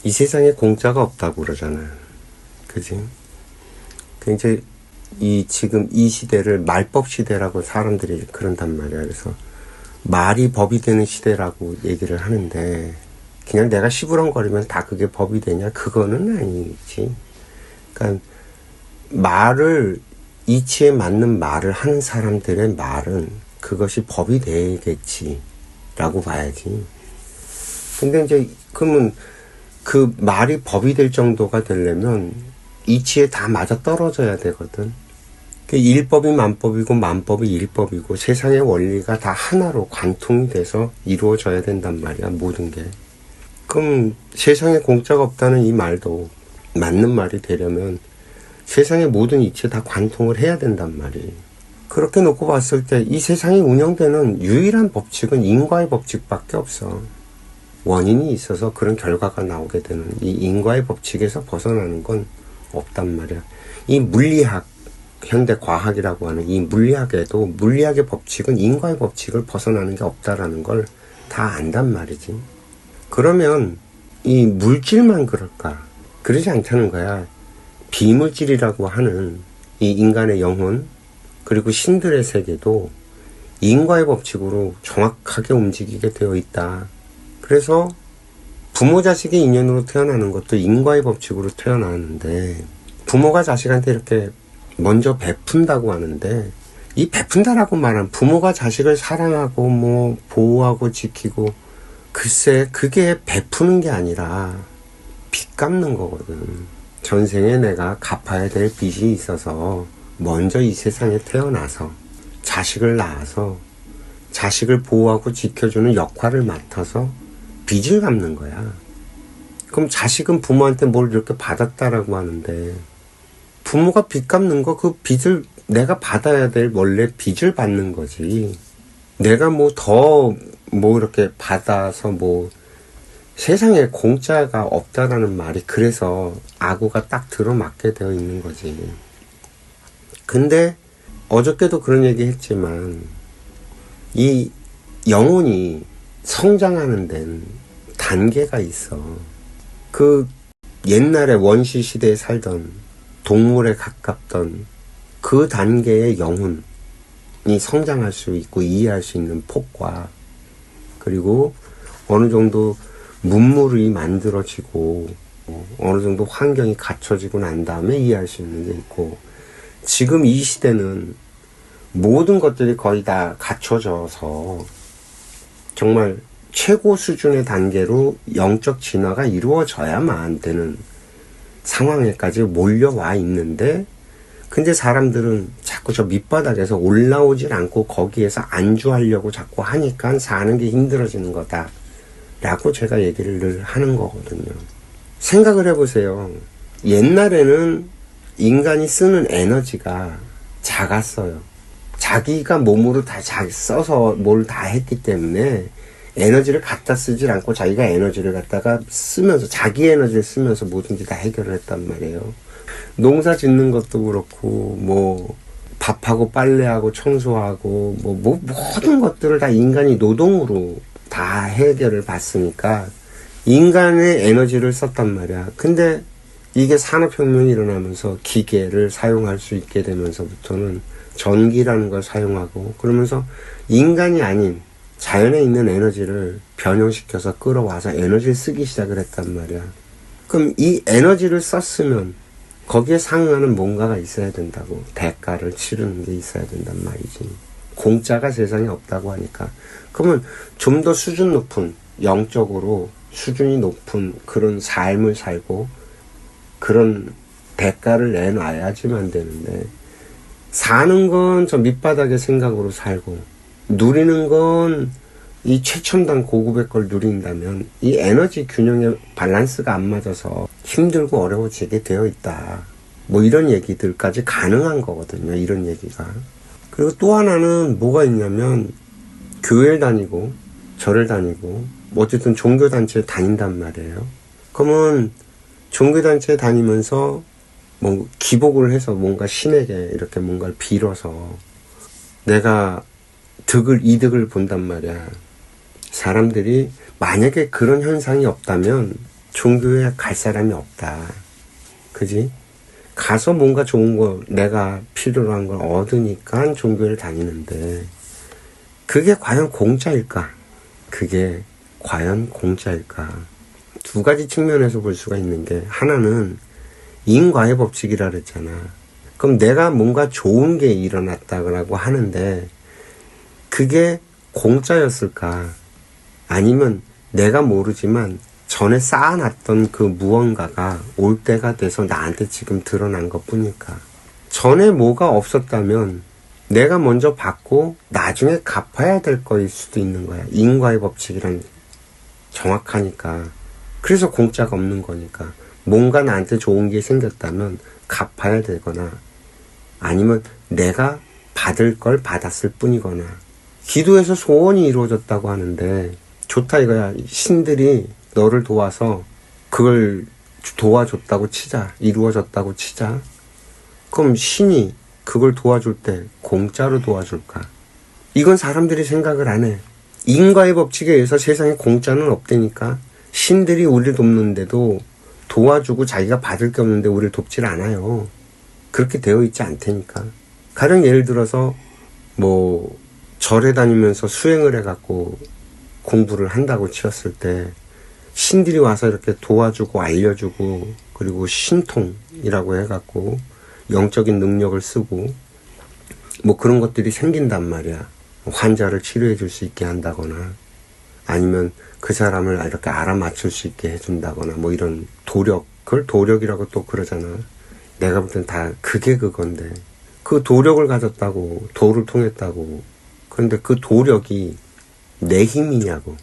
이 세상에 공짜가 없다고 그러잖아요. 그지? 굉장히 지금 이 시대를 말법 시대라고 사람들이 그런단 말이야. 그래서 말이 법이 되는 시대라고 얘기를 하는데, 그냥 내가 시부렁거리면 다 그게 법이 되냐? 그거는 아니지. 그러니까 말을, 이치에 맞는 말을 하는 사람들의 말은 그것이 법이 되겠지라고 봐야지. 근데 이제 그러면 그 말이 법이 될 정도가 되려면 이치에 다 맞아 떨어져야 되거든. 일법이 만법이고 만법이 일법이고 세상의 원리가 다 하나로 관통이 돼서 이루어져야 된단 말이야, 모든 게. 그럼 세상에 공짜가 없다는 이 말도 맞는 말이 되려면 세상의 모든 이치에 다 관통을 해야 된단 말이에요. 그렇게 놓고 봤을 때 이 세상이 운영되는 유일한 법칙은 인과의 법칙밖에 없어. 원인이 있어서 그런 결과가 나오게 되는 이 인과의 법칙에서 벗어나는 건 없단 말이야. 이 물리학, 현대 과학이라고 하는 이 물리학에도 물리학의 법칙은 인과의 법칙을 벗어나는 게 없다라는 걸 다 안단 말이지. 그러면 이 물질만 그럴까? 그러지 않다는 거야. 비물질이라고 하는 이 인간의 영혼, 그리고 신들의 세계도 인과의 법칙으로 정확하게 움직이게 되어 있다. 그래서 부모 자식의 인연으로 태어나는 것도 인과의 법칙으로 태어나는데, 부모가 자식한테 이렇게 먼저 베푼다고 하는데, 이 베푼다라고 말하면 부모가 자식을 사랑하고 뭐 보호하고 지키고, 글쎄 그게 베푸는 게 아니라 빚 갚는 거거든. 전생에 내가 갚아야 될 빚이 있어서 먼저 이 세상에 태어나서 자식을 낳아서 자식을 보호하고 지켜주는 역할을 맡아서 빚을 갚는 거야. 그럼 자식은 부모한테 뭘 이렇게 받았다라고 하는데, 부모가 빚 갚는 거, 그 빚을 내가 받아야 될 원래 빚을 받는 거지. 내가 뭐 이렇게 받아서 세상에 공짜가 없다라는 말이 그래서 악우가 딱 들어맞게 되어 있는 거지. 근데 어저께도 그런 얘기 했지만, 이 영혼이 성장하는 데는 단계가 있어. 그 옛날에 원시 시대에 살던 동물에 가깝던 그 단계의 영혼이 성장할 수 있고 이해할 수 있는 폭과, 그리고 어느 정도 문물이 만들어지고 어느 정도 환경이 갖춰지고 난 다음에 이해할 수 있는 게 있고, 지금 이 시대는 모든 것들이 거의 다 갖춰져서 정말 최고 수준의 단계로 영적 진화가 이루어져야만 되는 상황에까지 몰려와 있는데, 근데 사람들은 자꾸 저 밑바닥에서 올라오질 않고 거기에서 안주하려고 자꾸 하니까 사는 게 힘들어지는 거다 라고 제가 얘기를 늘 하는 거거든요. 생각을 해보세요. 옛날에는 인간이 쓰는 에너지가 작았어요. 자기가 몸으로 다 써서 뭘 다 했기 때문에 에너지를 갖다 쓰질 않고 자기가 에너지를 갖다가 쓰면서, 자기 에너지를 쓰면서 뭐든지 다 해결을 했단 말이에요. 농사 짓는 것도 그렇고, 밥하고 빨래하고 청소하고, 모든 것들을 다 인간이 노동으로 다 해결을 받으니까 인간의 에너지를 썼단 말이야. 근데 이게 산업혁명이 일어나면서 기계를 사용할 수 있게 되면서부터는 전기라는 걸 사용하고, 그러면서 인간이 아닌 자연에 있는 에너지를 변형시켜서 끌어와서 에너지를 쓰기 시작을 했단 말이야. 그럼 이 에너지를 썼으면 거기에 상응하는 뭔가가 있어야 된다고. 대가를 치르는 게 있어야 된단 말이지. 공짜가 세상에 없다고 하니까. 그러면 좀 더 수준 높은, 영적으로 수준이 높은 그런 삶을 살고 그런 대가를 내놔야지만 되는데, 사는 건 저 밑바닥의 생각으로 살고 누리는 건 이 최첨단 고급의 걸 누린다면 이 에너지 균형의 밸런스가 안 맞아서 힘들고 어려워지게 되어 있다. 이런 얘기들까지 가능한 거거든요. 이런 얘기가. 그리고 또 하나는 뭐가 있냐면, 교회를 다니고 절을 다니고 어쨌든 종교단체에 다닌단 말이에요. 그러면 종교단체에 다니면서 뭐 기복을 해서 뭔가 신에게 이렇게 뭔가를 빌어서 내가 이득을 본단 말이야. 사람들이 만약에 그런 현상이 없다면 종교에 갈 사람이 없다. 그지? 가서 뭔가 좋은 거, 내가 필요로 한 걸 얻으니까 종교를 다니는데, 그게 과연 공짜일까? 그게 과연 공짜일까? 두 가지 측면에서 볼 수가 있는 게, 하나는 인과의 법칙이라 그랬잖아. 그럼 내가 뭔가 좋은 게 일어났다고 하는데, 그게 공짜였을까? 아니면 내가 모르지만 전에 쌓아놨던 그 무언가가 올 때가 돼서 나한테 지금 드러난 것 뿐일까? 전에 뭐가 없었다면 내가 먼저 받고 나중에 갚아야 될 거일 수도 있는 거야. 인과의 법칙이란 정확하니까. 그래서 공짜가 없는 거니까. 뭔가 나한테 좋은 게 생겼다면 갚아야 되거나 아니면 내가 받을 걸 받았을 뿐이거나. 기도해서 소원이 이루어졌다고 하는데 좋다 이거야. 신들이 너를 도와서 그걸 도와줬다고 치자. 이루어졌다고 치자. 그럼 신이 그걸 도와줄 때 공짜로 도와줄까? 이건 사람들이 생각을 안 해. 인과의 법칙에 의해서 세상에 공짜는 없다니까. 신들이 우리를 돕는데도 도와주고 자기가 받을 게 없는데 우리를 돕질 않아요. 그렇게 되어 있지 않다니까. 가령 예를 들어서 뭐 절에 다니면서 수행을 해갖고 공부를 한다고 치었을 때 신들이 와서 이렇게 도와주고 알려주고 그리고 신통이라고 해갖고 영적인 능력을 쓰고 뭐 그런 것들이 생긴단 말이야. 환자를 치료해 줄 수 있게 한다거나 아니면 그 사람을 이렇게 알아맞힐 수 있게 해준다거나 뭐 이런 도력, 그걸 도력이라고 또 그러잖아. 내가 볼 땐 다 그게 그건데 그 도력을 가졌다고 도를 통했다고. 그런데 그 도력이 내 힘이냐고.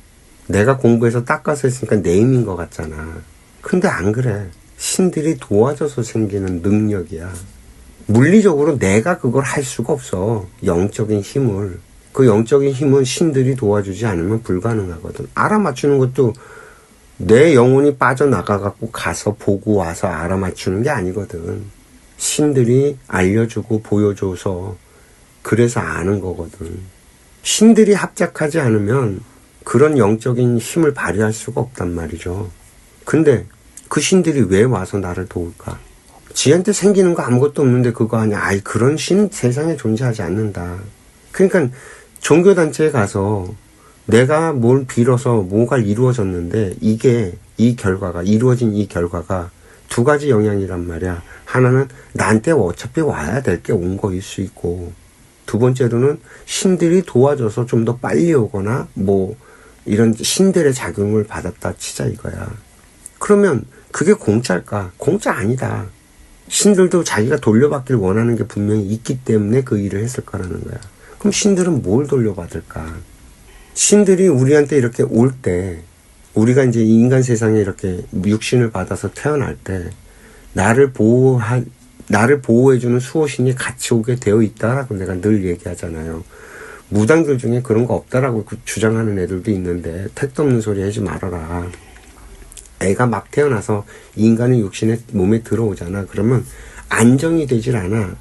내가 공부해서 닦아서 했으니까 내 힘인 것 같잖아. 근데 안 그래. 신들이 도와줘서 생기는 능력이야. 물리적으로 내가 그걸 할 수가 없어. 영적인 힘을. 그 영적인 힘은 신들이 도와주지 않으면 불가능하거든. 알아맞추는 것도 내 영혼이 빠져나가갖고 가서 보고 와서 알아맞추는 게 아니거든. 신들이 알려주고 보여줘서 그래서 아는 거거든. 신들이 합작하지 않으면 그런 영적인 힘을 발휘할 수가 없단 말이죠. 근데 그 신들이 왜 와서 나를 도울까? 지한테 생기는 거 아무것도 없는데 그거 아니야. 아이, 그런 신 세상에 존재하지 않는다. 그러니까 종교단체에 가서 내가 뭘 빌어서 뭐가 이루어졌는데 이게 이루어진 이 결과가 두 가지 영향이란 말이야. 하나는 나한테 어차피 와야 될 게 온 거일 수 있고 두 번째로는 신들이 도와줘서 좀 더 빨리 오거나 뭐 이런 신들의 작용을 받았다 치자 이거야. 그러면 그게 공짜일까? 공짜 아니다. 신들도 자기가 돌려받길 원하는 게 분명히 있기 때문에 그 일을 했을 거라는 거야. 그럼 신들은 뭘 돌려받을까? 신들이 우리한테 이렇게 올 때, 우리가 이제 인간 세상에 이렇게 육신을 받아서 태어날 때, 나를 보호해주는 수호신이 같이 오게 되어 있다라고 내가 늘 얘기하잖아요. 무당들 중에 그런 거 없다라고 주장하는 애들도 있는데, 택도 없는 소리 하지 말아라. 애가 막 태어나서 인간의 육신에 몸에 들어오잖아. 그러면 안정이 되질 않아.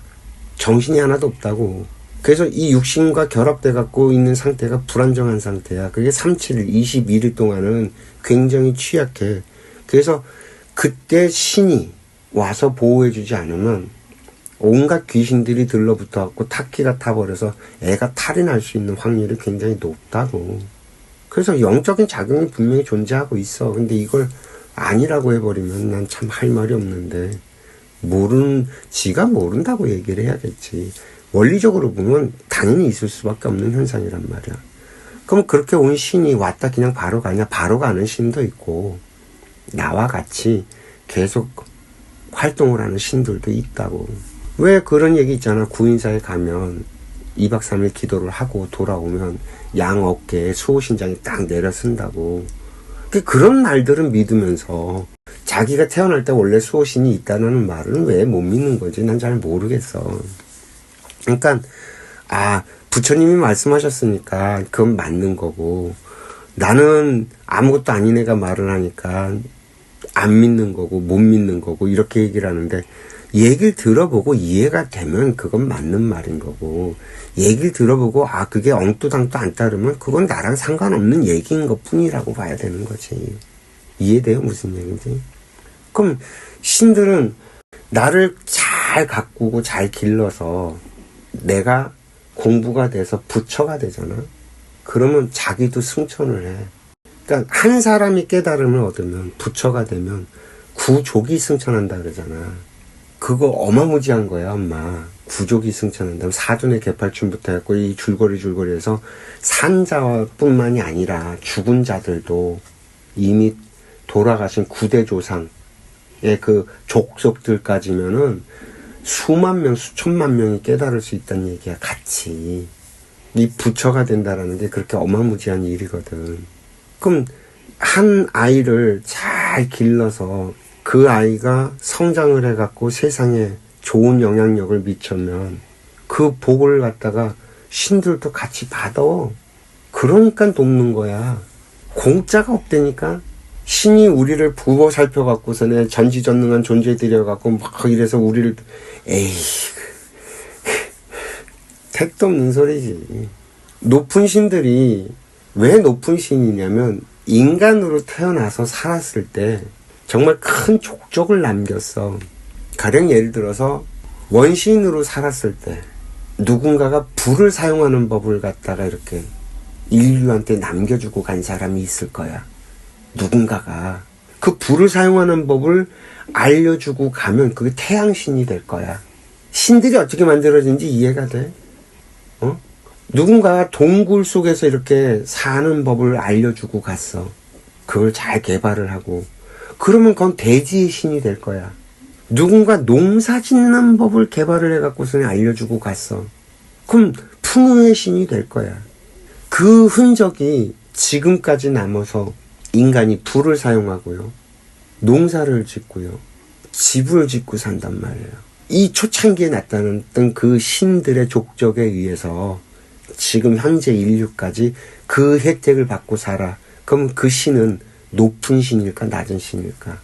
정신이 하나도 없다고. 그래서 이 육신과 결합돼 갖고 있는 상태가 불안정한 상태야. 그게 37일, 21일 동안은 굉장히 취약해. 그래서 그때 신이 와서 보호해주지 않으면 온갖 귀신들이 들러붙어 갖고 타키가 타버려서 애가 탈이 날 수 있는 확률이 굉장히 높다고. 그래서 영적인 작용이 분명히 존재하고 있어. 근데 이걸 아니라고 해버리면 난 참 할 말이 없는데 지가 모른다고 얘기를 해야겠지. 원리적으로 보면 당연히 있을 수밖에 없는 현상이란 말이야. 그럼 그렇게 온 신이 왔다 그냥 바로 가냐? 바로 가는 신도 있고 나와 같이 계속 활동을 하는 신들도 있다고. 왜 그런 얘기 있잖아. 구인사에 가면 2박 3일 기도를 하고 돌아오면 양 어깨에 수호신장이 딱 내려쓴다고. 그런 말들은 믿으면서 자기가 태어날 때 원래 수호신이 있다는 말은 왜 못 믿는 건지 난 잘 모르겠어. 그러니까 부처님이 말씀하셨으니까 그건 맞는 거고 나는 아무것도 아닌 애가 말을 하니까 안 믿는 거고 못 믿는 거고 이렇게 얘기를 하는데 얘기를 들어보고 이해가 되면 그건 맞는 말인 거고, 얘기를 들어보고 그게 엉뚱당도 안 따르면 그건 나랑 상관없는 얘기인 것 뿐이라고 봐야 되는 거지. 이해돼요? 무슨 얘기인지? 그럼 신들은 나를 잘 가꾸고 잘 길러서 내가 공부가 돼서 부처가 되잖아. 그러면 자기도 승천을 해. 그러니까 한 사람이 깨달음을 얻으면, 부처가 되면 구족이 승천한다 그러잖아. 그거 어마무지한 거야, 엄마. 구족이 승천한다면 사돈의 개팔춤부터 해갖고 이 줄거리해서 산자뿐만이 아니라 죽은 자들도 이미 돌아가신 구대조상의 그 족속들까지면은 수만 명, 수천만 명이 깨달을 수 있다는 얘기야, 같이. 이 부처가 된다라는 게 그렇게 어마무지한 일이거든. 그럼 한 아이를 잘 길러서 그 아이가 성장을 해갖고 세상에 좋은 영향력을 미치면 그 복을 갖다가 신들도 같이 받아. 그러니까 돕는 거야. 공짜가 없다니까. 신이 우리를 부어 살펴갖고서는 전지전능한 존재들여갖고 막 이래서 우리를, 택도 없는 소리지. 높은 신들이 왜 높은 신이냐면, 인간으로 태어나서 살았을 때 정말 큰 족적을 남겼어. 가령 예를 들어서 원시인으로 살았을 때 누군가가 불을 사용하는 법을 갖다가 이렇게 인류한테 남겨주고 간 사람이 있을 거야. 누군가가 그 불을 사용하는 법을 알려주고 가면 그게 태양신이 될 거야. 신들이 어떻게 만들어진지 이해가 돼? 누군가가 동굴 속에서 이렇게 사는 법을 알려주고 갔어. 그걸 잘 개발을 하고. 그러면 그건 대지의 신이 될 거야. 누군가 농사 짓는 법을 개발을 해갖고서 알려주고 갔어. 그럼 풍요의 신이 될 거야. 그 흔적이 지금까지 남아서 인간이 불을 사용하고요, 농사를 짓고요, 집을 짓고 산단 말이에요. 이 초창기에 나타났던 그 신들의 족적에 의해서 지금 현재 인류까지 그 혜택을 받고 살아. 그럼 그 신은 높은 신일까 낮은 신일까?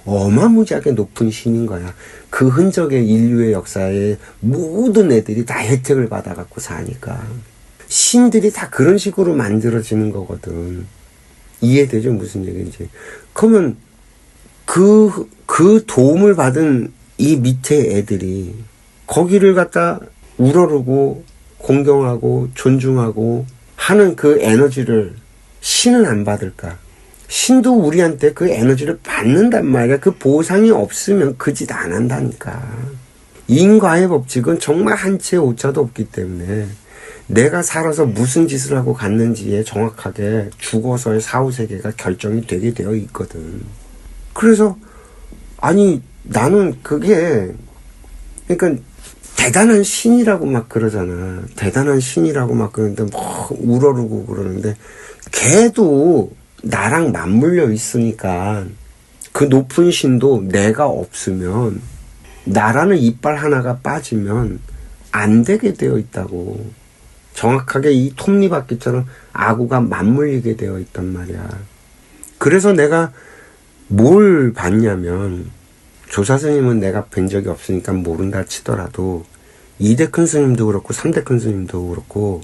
어마무지하게 높은 신인 거야. 그 흔적의 인류의 역사에 모든 애들이 다 혜택을 받아갖고 사니까. 신들이 다 그런 식으로 만들어지는 거거든. 이해되죠? 무슨 얘기인지. 그러면 그 도움을 받은 이 밑에 애들이 거기를 갖다 우러르고 공경하고 존중하고 하는 그 에너지를 신은 안 받을까? 신도 우리한테 그 에너지를 받는단 말이야. 그 보상이 없으면 그 짓 안 한다니까. 인과의 법칙은 정말 한치의 오차도 없기 때문에 내가 살아서 무슨 짓을 하고 갔는지에 정확하게 죽어서의 사후세계가 결정이 되게 되어 있거든. 그래서 아니 나는 그게 그러니까 대단한 신이라고 막 그러잖아. 대단한 신이라고 막 그러는데 뭐 우러르고 그러는데 걔도 나랑 맞물려 있으니까 그 높은 신도 내가 없으면 나라는 이빨 하나가 빠지면 안 되게 되어 있다고. 정확하게 이 톱니바퀴처럼 아구가 맞물리게 되어 있단 말이야. 그래서 내가 뭘 봤냐면 조사스님은 내가 뵌 적이 없으니까 모른다 치더라도 2대 큰 스님도 그렇고 3대 큰 스님도 그렇고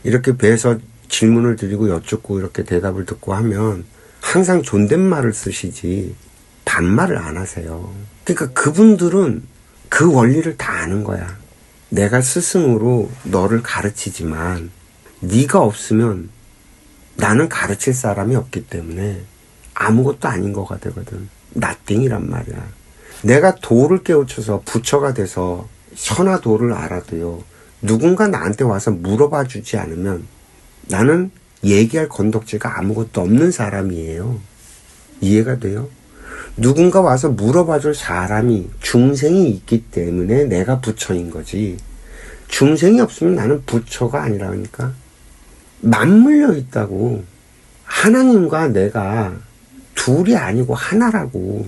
이렇게 뵈서 질문을 드리고 여쭙고 이렇게 대답을 듣고 하면 항상 존댓말을 쓰시지 반말을 안 하세요. 그러니까 그분들은 그 원리를 다 아는 거야. 내가 스승으로 너를 가르치지만 네가 없으면 나는 가르칠 사람이 없기 때문에 아무것도 아닌 거가 되거든. 나띵이란 말이야. 내가 도를 깨우쳐서 부처가 돼서 선화도를 알아도요, 누군가 나한테 와서 물어봐 주지 않으면 나는 얘기할 건덕지가 아무것도 없는 사람이에요. 이해가 돼요? 누군가 와서 물어봐 줄 사람이 중생이 있기 때문에 내가 부처인 거지. 중생이 없으면 나는 부처가 아니라니까. 맞물려 있다고. 하나님과 내가 둘이 아니고 하나라고.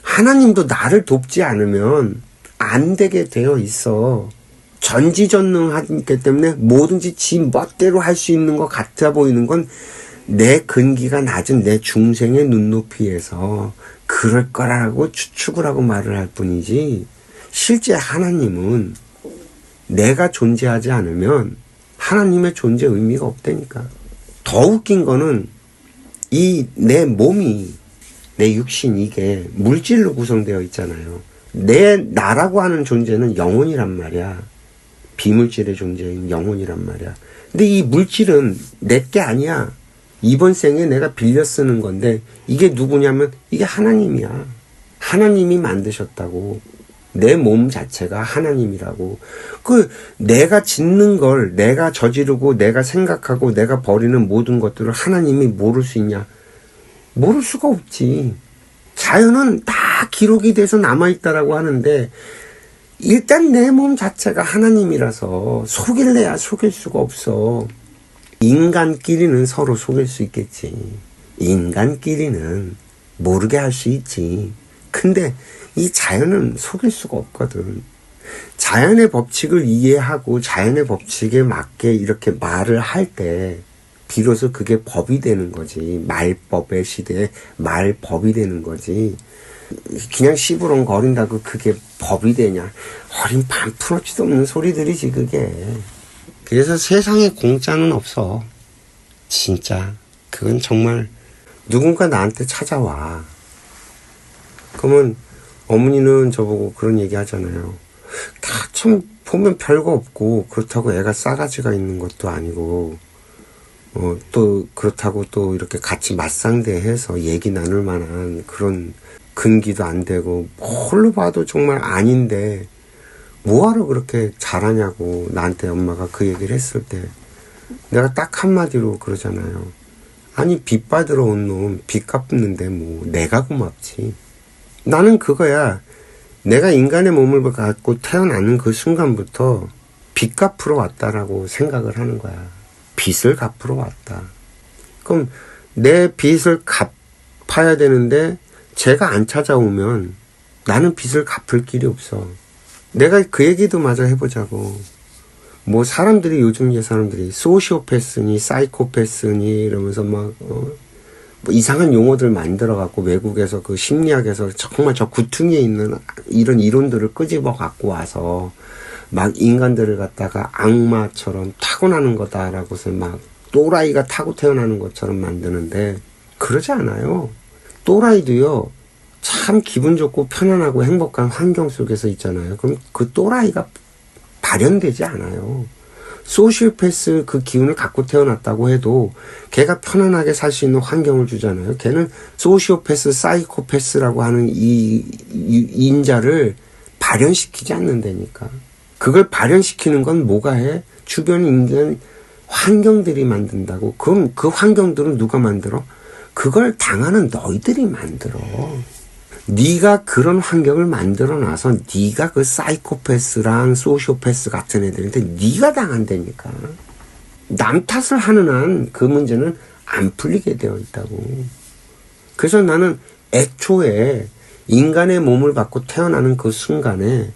하나님도 나를 돕지 않으면 안 되게 되어 있어. 전지전능하기 때문에 뭐든지 지 멋대로 할 수 있는 것 같아 보이는 건 내 근기가 낮은 내 중생의 눈높이에서 그럴 거라고 추측을 하고 말을 할 뿐이지 실제 하나님은 내가 존재하지 않으면 하나님의 존재 의미가 없다니까. 더 웃긴 거는 이 내 몸이, 내 육신, 이게 물질로 구성되어 있잖아요. 나라고 하는 존재는 영혼이란 말이야. 비물질의 존재인 영혼이란 말이야. 근데 이 물질은 내게 아니야. 이번 생에 내가 빌려 쓰는 건데, 이게 누구냐면 이게 하나님이야. 하나님이 만드셨다고. 내 몸 자체가 하나님이라고. 내가 짓는 걸, 내가 저지르고, 내가 생각하고, 내가 버리는 모든 것들을 하나님이 모를 수 있냐? 모를 수가 없지. 자연은 다 기록이 돼서 남아있다라고 하는데, 일단 내 몸 자체가 하나님이라서 속일래야 속일 수가 없어. 인간끼리는 서로 속일 수 있겠지. 인간끼리는 모르게 할 수 있지. 근데 이 자연은 속일 수가 없거든. 자연의 법칙을 이해하고 자연의 법칙에 맞게 이렇게 말을 할 때 비로소 그게 법이 되는 거지. 말법의 시대에 말법이 되는 거지. 그냥 시부렁 거린다고 그게 법이 되냐. 어린 반푼어치도 없는 소리들이지 그게. 그래서 세상에 공짜는 없어. 진짜. 그건 정말 누군가 나한테 찾아와. 그러면 어머니는 저보고 그런 얘기 하잖아요. 다 참 보면 별거 없고 그렇다고 애가 싸가지가 있는 것도 아니고 또 그렇다고 또 이렇게 같이 맞상대해서 얘기 나눌 만한 그런 근기도 안 되고 뭘로 봐도 정말 아닌데 뭐하러 그렇게 잘하냐고 나한테 엄마가 그 얘기를 했을 때 내가 딱 한마디로 그러잖아요. 아니 빚 받으러 온 놈 빚 갚는데 뭐 내가 고맙지. 나는 그거야. 내가 인간의 몸을 갖고 태어나는 그 순간부터 빚 갚으러 왔다라고 생각을 하는 거야. 빚을 갚으러 왔다. 그럼 내 빚을 갚아야 되는데 제가 안 찾아오면 나는 빚을 갚을 길이 없어. 내가 그 얘기도 마저 해보자고. 뭐 사람들이 요즘 사람들이 소시오패스니 사이코패스니 이러면서 막 뭐 이상한 용어들 만들어갖고 외국에서 그 심리학에서 정말 저 구퉁이에 있는 이런 이론들을 끄집어 갖고 와서 막 인간들을 갖다가 악마처럼 타고나는 거다라고 해서 막 또라이가 타고 태어나는 것처럼 만드는데 그러지 않아요. 또라이도요 참 기분 좋고 편안하고 행복한 환경 속에서 있잖아요. 그럼 그 또라이가 발현되지 않아요. 소시오패스 그 기운을 갖고 태어났다고 해도 걔가 편안하게 살 수 있는 환경을 주잖아요. 걔는 소시오패스, 사이코패스라고 하는 이 인자를 발현시키지 않는다니까. 그걸 발현시키는 건 뭐가 해? 주변 인간 환경들이 만든다고. 그럼 그 환경들은 누가 만들어? 그걸 당하는 너희들이 만들어. 네가 그런 환경을 만들어놔서 네가 그 사이코패스랑 소시오패스 같은 애들한테 네가 당한다니까. 남 탓을 하는 한 그 문제는 안 풀리게 되어 있다고. 그래서 나는 애초에 인간의 몸을 갖고 태어나는 그 순간에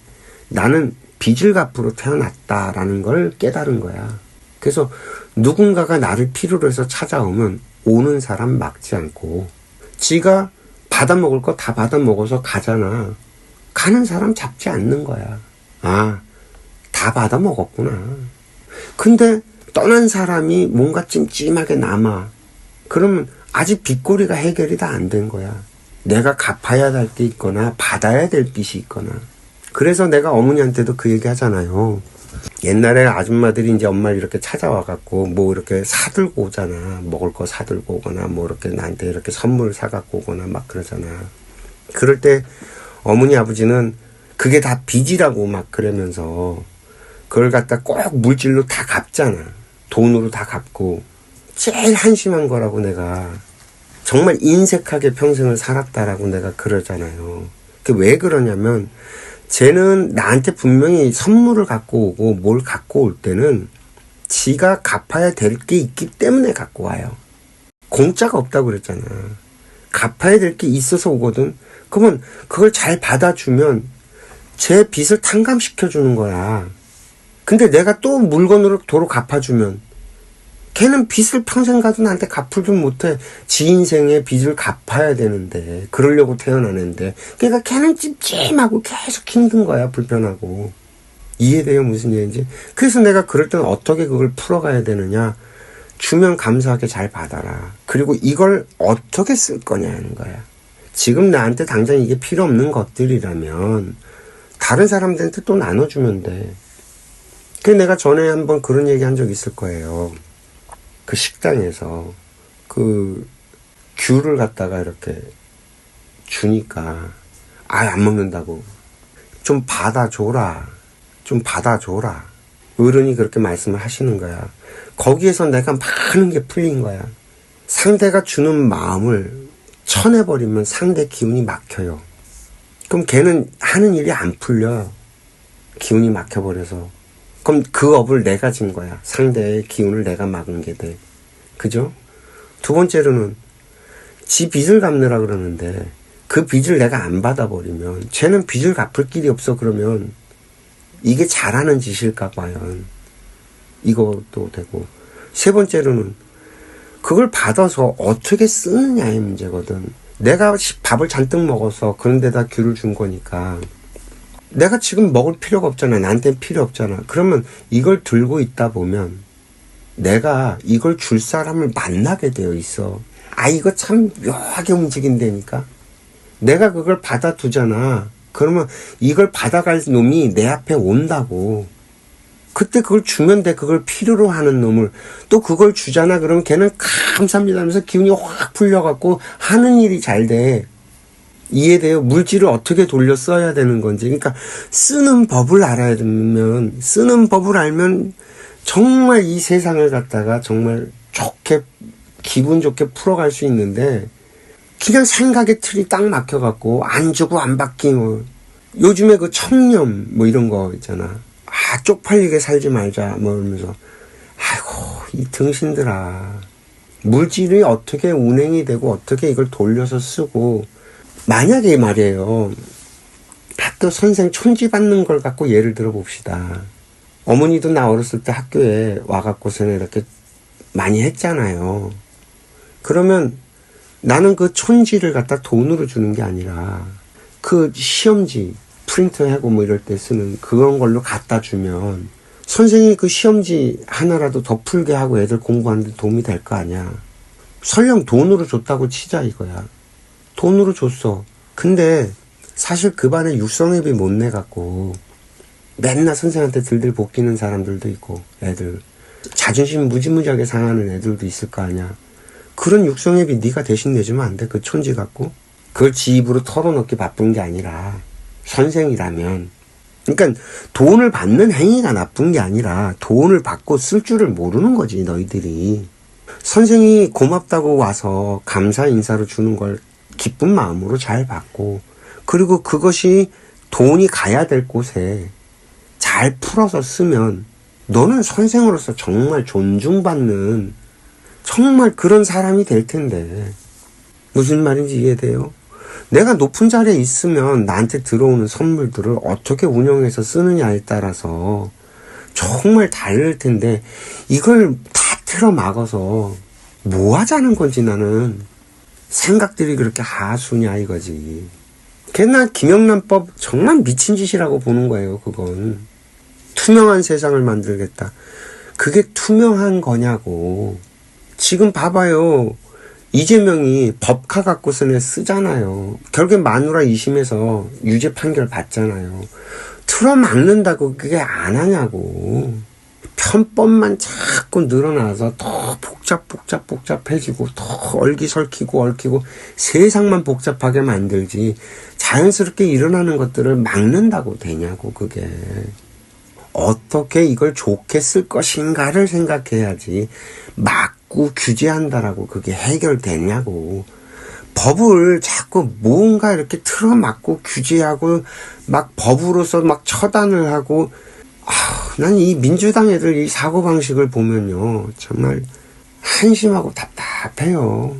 나는 빚을 갚으러 태어났다라는 걸 깨달은 거야. 그래서 누군가가 나를 필요로 해서 찾아오면 오는 사람 막지 않고 지가 받아먹을 거 다 받아먹어서 가잖아. 가는 사람 잡지 않는 거야. 아, 다 받아먹었구나. 근데 떠난 사람이 뭔가 찜찜하게 남아. 그러면 아직 빚고리가 해결이 다 안 된 거야. 내가 갚아야 할 게 있거나 받아야 될 빚이 있거나. 그래서 내가 어머니한테도 그 얘기 하잖아요. 옛날에 아줌마들이 이제 엄마를 이렇게 찾아와갖고 뭐 이렇게 사들고 오잖아. 먹을 거 사들고 오거나 뭐 이렇게 나한테 이렇게 선물 사갖고 오거나 막 그러잖아. 그럴 때 어머니 아버지는 그게 다 빚이라고 막 그러면서 그걸 갖다 꼭 물질로 다 갚잖아. 돈으로 다 갚고. 제일 한심한 거라고 내가 정말 인색하게 평생을 살았다라고 내가 그러잖아요. 그게 왜 그러냐면 쟤는 나한테 분명히 선물을 갖고 오고 뭘 갖고 올 때는 지가 갚아야 될 게 있기 때문에 갖고 와요. 공짜가 없다고 그랬잖아. 갚아야 될 게 있어서 오거든. 그러면 그걸 잘 받아주면 제 빚을 탕감시켜주는 거야. 근데 내가 또 물건으로 도로 갚아주면 걔는 빚을 평생 가도 나한테 갚을도 못해. 지 인생의 빚을 갚아야 되는데, 그러려고 태어난 애인데, 그러니까 걔는 찜찜하고 계속 힘든 거야, 불편하고. 이해돼요, 무슨 얘기인지? 그래서 내가 그럴 때는 어떻게 그걸 풀어가야 되느냐? 주면 감사하게 잘 받아라. 그리고 이걸 어떻게 쓸 거냐는 거야. 지금 나한테 당장 이게 필요 없는 것들이라면, 다른 사람들한테 또 나눠주면 돼. 그래서 내가 전에 한번 그런 얘기 한 적 있을 거예요. 그 식당에서 그 귤을 갖다가 이렇게 주니까 안 먹는다고 좀 받아줘라 어른이 그렇게 말씀을 하시는 거야. 거기에서 내가 많은 게 풀린 거야. 상대가 주는 마음을 쳐내버리면 상대 기운이 막혀요. 그럼 걔는 하는 일이 안 풀려. 기운이 막혀버려서. 그럼 그 업을 내가 진 거야. 상대의 기운을 내가 막은 게 돼. 그죠? 두 번째로는 지 빚을 갚느라 그러는데 그 빚을 내가 안 받아버리면 쟤는 빚을 갚을 길이 없어. 그러면 이게 잘하는 짓일까 과연. 이것도 되고. 세 번째로는 그걸 받아서 어떻게 쓰느냐의 문제거든. 내가 밥을 잔뜩 먹어서 그런 데다 귤을 준 거니까 내가 지금 먹을 필요가 없잖아. 나한테는 필요 없잖아. 그러면 이걸 들고 있다 보면 내가 이걸 줄 사람을 만나게 되어 있어. 이거 참 묘하게 움직인다니까. 내가 그걸 받아두잖아. 그러면 이걸 받아갈 놈이 내 앞에 온다고. 그때 그걸 주면 돼. 그걸 필요로 하는 놈을. 또 그걸 주잖아. 그러면 걔는 감사합니다 하면서 기운이 확 풀려갖고 하는 일이 잘 돼. 이해돼요? 물질을 어떻게 돌려 써야 되는 건지. 그러니까 쓰는 법을 알면 정말 이 세상을 갖다가 정말 좋게, 기분 좋게 풀어갈 수 있는데, 그냥 생각의 틀이 딱 막혀갖고 안 주고 안 받기 뭐. 요즘에 그 청렴 뭐 이런 거 있잖아. 쪽팔리게 살지 말자 뭐 이러면서 이 등신들아. 물질이 어떻게 운행이 되고 어떻게 이걸 돌려서 쓰고. 만약에 말이에요. 학교 선생 촌지 받는 걸 갖고 예를 들어 봅시다. 어머니도 나 어렸을 때 학교에 와갖고서는 이렇게 많이 했잖아요. 그러면 나는 그 촌지를 갖다 돈으로 주는 게 아니라 그 시험지 프린트하고 뭐 이럴 때 쓰는 그런 걸로 갖다 주면 선생님이 그 시험지 하나라도 더 풀게 하고 애들 공부하는 데 도움이 될 거 아니야. 설령 돈으로 줬다고 치자 이거야. 돈으로 줬어. 근데 사실 그 반에 육성회비 못 내갖고 맨날 선생한테 들들 볶이는 사람들도 있고 애들 자존심 무지무지하게 상하는 애들도 있을 거 아니야. 그런 육성회비 네가 대신 내주면 안 돼? 그 촌지 갖고? 그걸 지 입으로 털어놓기 바쁜 게 아니라 선생이라면. 그러니까 돈을 받는 행위가 나쁜 게 아니라 돈을 받고 쓸 줄을 모르는 거지 너희들이. 선생이 고맙다고 와서 감사 인사로 주는 걸 기쁜 마음으로 잘 받고 그리고 그것이 돈이 가야 될 곳에 잘 풀어서 쓰면 너는 선생으로서 정말 존중받는 정말 그런 사람이 될 텐데. 무슨 말인지 이해돼요? 내가 높은 자리에 있으면 나한테 들어오는 선물들을 어떻게 운영해서 쓰느냐에 따라서 정말 다를 텐데 이걸 다 틀어막아서 뭐 하자는 건지 나는 생각들이 그렇게 하수냐 이거지. 걔나 김영란법 정말 미친 짓이라고 보는 거예요. 그건 투명한 세상을 만들겠다. 그게 투명한 거냐고. 지금 봐봐요. 이재명이 법카 갖고서는 쓰잖아요. 결국에 마누라 2심에서 유죄 판결 받잖아요. 틀어막는다고 그게 안 하냐고. 편법만 자꾸 늘어나서 더 복잡해지고 더 얽히고 세상만 복잡하게 만들지 자연스럽게 일어나는 것들을 막는다고 되냐고. 그게 어떻게 이걸 좋게 쓸 것인가를 생각해야지 막고 규제한다라고 그게 해결되냐고. 법을 자꾸 뭔가 이렇게 틀어막고 규제하고 막 법으로서 막 처단을 하고. 난 이 민주당 애들 이 사고방식을 보면요 정말 한심하고 답답해요.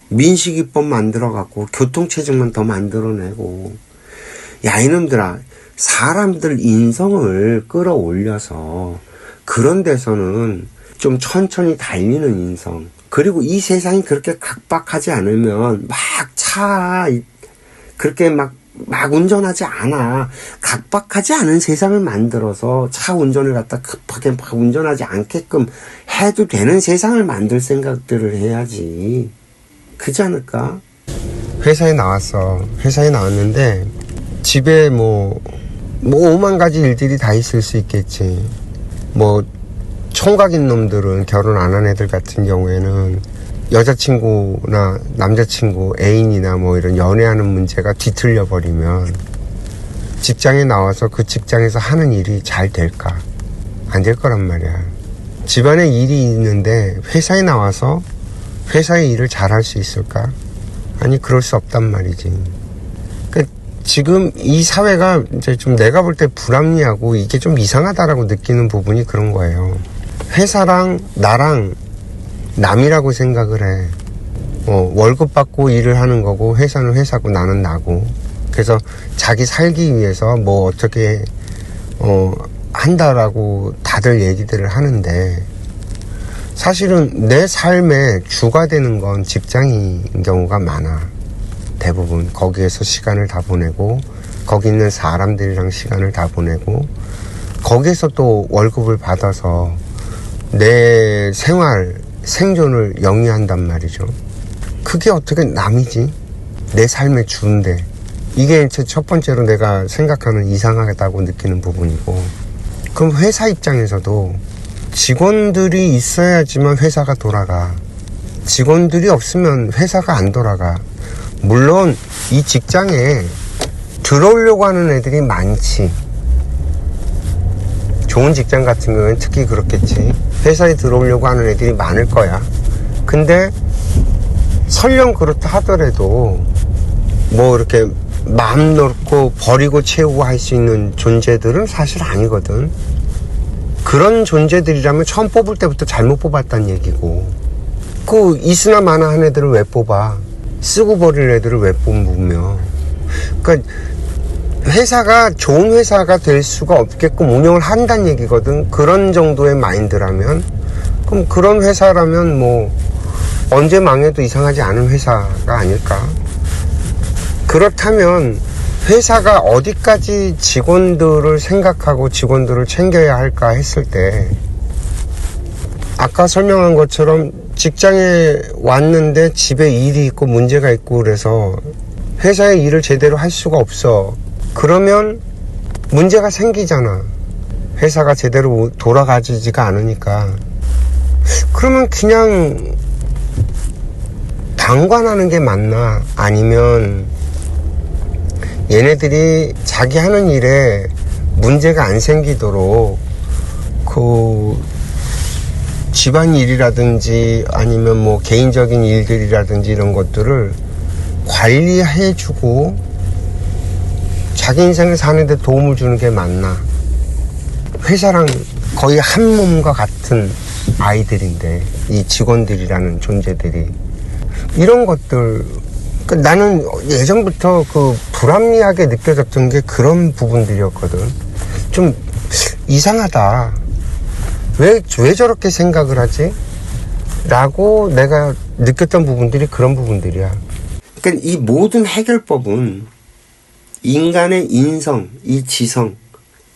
민식이법 만들어갖고 교통체증만 더 만들어내고. 야 이놈들아, 사람들 인성을 끌어올려서 그런 데서는 좀 천천히 달리는 인성. 그리고 이 세상이 그렇게 각박하지 않으면 그렇게 막 운전하지 않아. 각박하지 않은 세상을 만들어서 차 운전을 갖다 급하게 막 운전하지 않게끔 해도 되는 세상을 만들 생각들을 해야지. 그렇지 않을까? 회사에 나왔어. 회사에 나왔는데 집에 뭐 5만 가지 일들이 다 있을 수 있겠지. 총각인 놈들은, 결혼 안 한 애들 같은 경우에는 여자친구나 남자친구, 애인이나 이런 연애하는 문제가 뒤틀려 버리면 직장에 나와서 그 직장에서 하는 일이 잘 될까? 안 될 거란 말이야. 집안에 일이 있는데 회사에 나와서 회사의 일을 잘 할 수 있을까? 아니, 그럴 수 없단 말이지. 지금 이 사회가 이제 좀 내가 볼 때 불합리하고 이게 좀 이상하다라고 느끼는 부분이 그런 거예요. 회사랑 나랑 남이라고 생각을 해. 월급 받고 일을 하는 거고, 회사는 회사고 나는 나고. 그래서 자기 살기 위해서 어떻게 한다라고 다들 얘기들을 하는데, 사실은 내 삶의 주가 되는 건 직장인 경우가 많아. 대부분 거기에서 시간을 다 보내고, 거기 있는 사람들이랑 시간을 다 보내고, 거기에서 또 월급을 받아서 내 생존을 영위한단 말이죠. 그게 어떻게 남이지? 내 삶의 주인데. 이게 첫 번째로 내가 생각하는 이상하다고 느끼는 부분이고, 그럼 회사 입장에서도 직원들이 있어야지만 회사가 돌아가. 직원들이 없으면 회사가 안 돌아가. 물론 이 직장에 들어오려고 하는 애들이 많지. 좋은 직장 같은 경우는 특히 그렇겠지. 회사에 들어오려고 하는 애들이 많을 거야. 근데 설령 그렇다 하더라도 이렇게 마음 놓고 버리고 채우고 할 수 있는 존재들은 사실 아니거든. 그런 존재들이라면 처음 뽑을 때부터 잘못 뽑았단 얘기고, 있으나 마나 한 애들을 왜 뽑아? 쓰고 버릴 애들을 왜 뽑으며? 그러니까 회사가 좋은 회사가 될 수가 없게끔 운영을 한다는 얘기거든. 그런 정도의 마인드라면. 그럼 그런 회사라면 언제 망해도 이상하지 않은 회사가 아닐까? 그렇다면 회사가 어디까지 직원들을 생각하고 직원들을 챙겨야 할까 했을 때, 아까 설명한 것처럼 직장에 왔는데 집에 일이 있고 문제가 있고 그래서 회사의 일을 제대로 할 수가 없어. 그러면 문제가 생기잖아. 회사가 제대로 돌아가지가 않으니까. 그러면 그냥 방관하는 게 맞나? 아니면 얘네들이 자기 하는 일에 문제가 안 생기도록 집안일이라든지 아니면 개인적인 일들이라든지 이런 것들을 관리해주고 자기 인생을 사는데 도움을 주는 게 맞나? 회사랑 거의 한 몸과 같은 아이들인데, 이 직원들이라는 존재들이 이런 것들, 나는 예전부터 불합리하게 느껴졌던 게 그런 부분들이었거든. 좀 이상하다. 왜 저렇게 생각을 하지? 라고 내가 느꼈던 부분들이 그런 부분들이야. 그러니까 이 모든 해결법은 인간의 인성, 이 지성,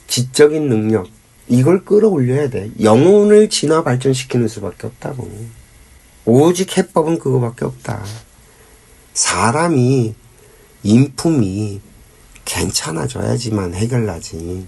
지적인 능력, 이걸 끌어올려야 돼. 영혼을 진화 발전시키는 수밖에 없다고. 오직 해법은 그거밖에 없다. 사람이, 인품이 괜찮아져야지만 해결나지.